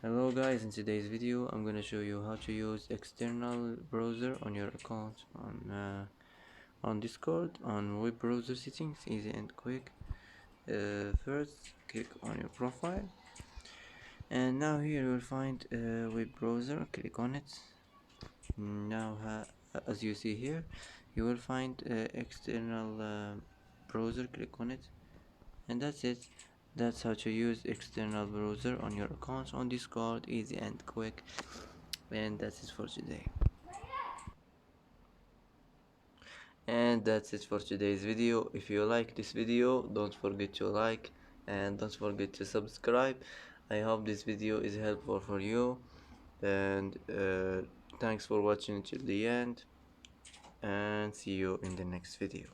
Hello guys, in today's video I'm gonna show you how to use external browser on your account on Discord on web browser settings, easy and quick. First click on your profile, and now here you will find a web browser. Click on it. Now as you see here, you will find external browser. Click on it, and that's it. That's how to use external browser on your account on Discord, easy and quick. And that's it for today. And that's it for today's video. If you like this video, don't forget to like and don't forget to subscribe. I hope this video is helpful for you, and thanks for watching till the end, and see you in the next video.